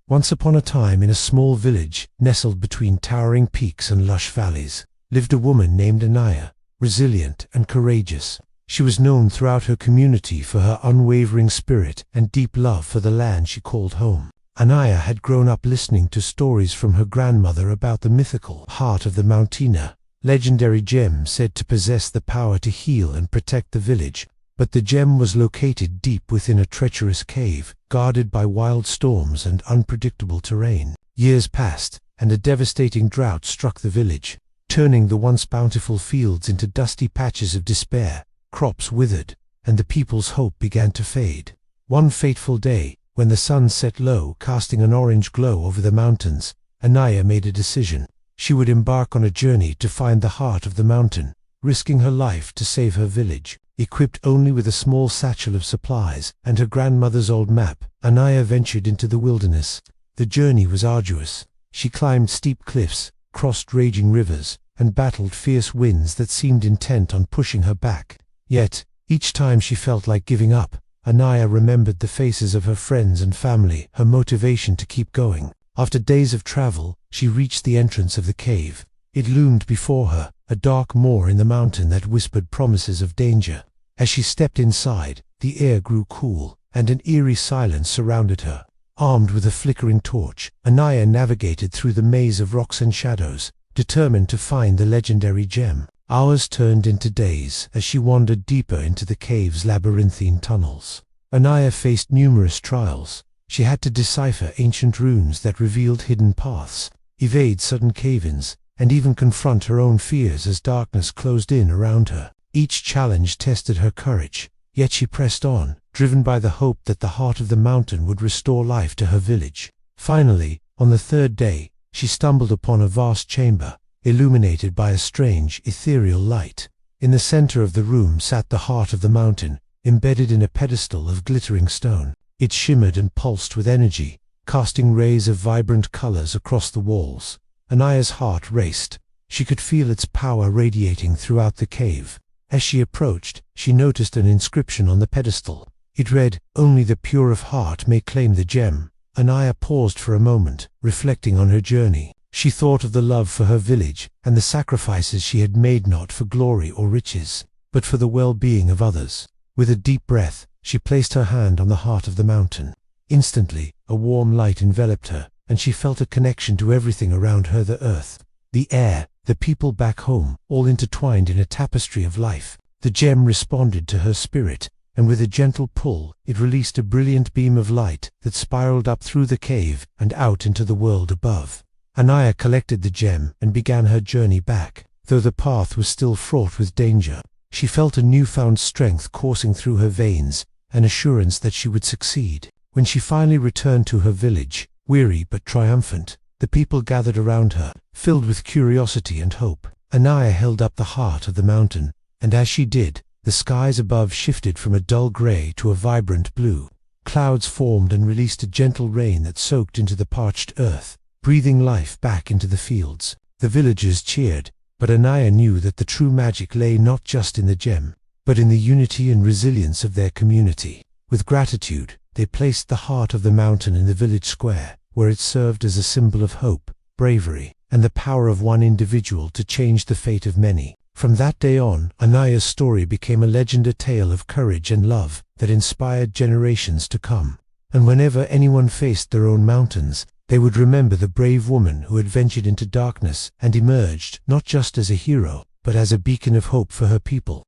Once upon a time, in a small village, nestled between towering peaks and lush valleys, lived a woman named Anaya, resilient and courageous. She was known throughout her community for her unwavering spirit and deep love for the land she called home. Anaya had grown up listening to stories from her grandmother about the mythical heart of the Mountina, legendary gem said to possess the power to heal and protect the village. But the gem was located deep within a treacherous cave, guarded by wild storms and unpredictable terrain. Years passed, and a devastating drought struck the village, turning the once bountiful fields into dusty patches of despair. Crops withered, and the people's hope began to fade. One fateful day, when the sun set low, casting an orange glow over the mountains, Anaya made a decision. She would embark on a journey to find the heart of the mountain, risking her life to save her village. Equipped only with a small satchel of supplies and her grandmother's old map, Anaya ventured into the wilderness. The journey was arduous. She climbed steep cliffs, crossed raging rivers, and battled fierce winds that seemed intent on pushing her back. Yet, each time she felt like giving up, Anaya remembered the faces of her friends and family, her motivation to keep going. After days of travel, she reached the entrance of the cave. It loomed before her, a dark moor in the mountain that whispered promises of danger. As she stepped inside, the air grew cool, and an eerie silence surrounded her. Armed with a flickering torch, Anaya navigated through the maze of rocks and shadows, determined to find the legendary gem. Hours turned into days as she wandered deeper into the cave's labyrinthine tunnels. Anaya faced numerous trials. She had to decipher ancient runes that revealed hidden paths, evade sudden cave-ins, and even confront her own fears as darkness closed in around her. Each challenge tested her courage, yet she pressed on, driven by the hope that the heart of the mountain would restore life to her village. Finally, on the third day, she stumbled upon a vast chamber, illuminated by a strange, ethereal light. In the center of the room sat the heart of the mountain, embedded in a pedestal of glittering stone. It shimmered and pulsed with energy, casting rays of vibrant colors across the walls. Anaya's heart raced. She could feel its power radiating throughout the cave. As she approached, she noticed an inscription on the pedestal. It read, "Only the pure of heart may claim the gem." Anaya paused for a moment, reflecting on her journey. She thought of the love for her village and the sacrifices she had made, not for glory or riches, but for the well-being of others. With a deep breath, she placed her hand on the heart of the mountain. Instantly, a warm light enveloped her, and she felt a connection to everything around her: the earth, the air, the people back home, all intertwined in a tapestry of life. The gem responded to her spirit, and with a gentle pull, it released a brilliant beam of light that spiraled up through the cave and out into the world above. Anaya collected the gem and began her journey back. Though the path was still fraught with danger, she felt a newfound strength coursing through her veins, an assurance that she would succeed. When she finally returned to her village, weary but triumphant, the people gathered around her, filled with curiosity and hope. Anaya held up the heart of the mountain, and as she did, the skies above shifted from a dull gray to a vibrant blue. Clouds formed and released a gentle rain that soaked into the parched earth, breathing life back into the fields. The villagers cheered, but Anaya knew that the true magic lay not just in the gem, but in the unity and resilience of their community. With gratitude, they placed the heart of the mountain in the village square, where it served as a symbol of hope, bravery, and the power of one individual to change the fate of many. From that day on, Anaya's story became a legend, a tale of courage and love that inspired generations to come. And whenever anyone faced their own mountains, they would remember the brave woman who had ventured into darkness and emerged not just as a hero, but as a beacon of hope for her people.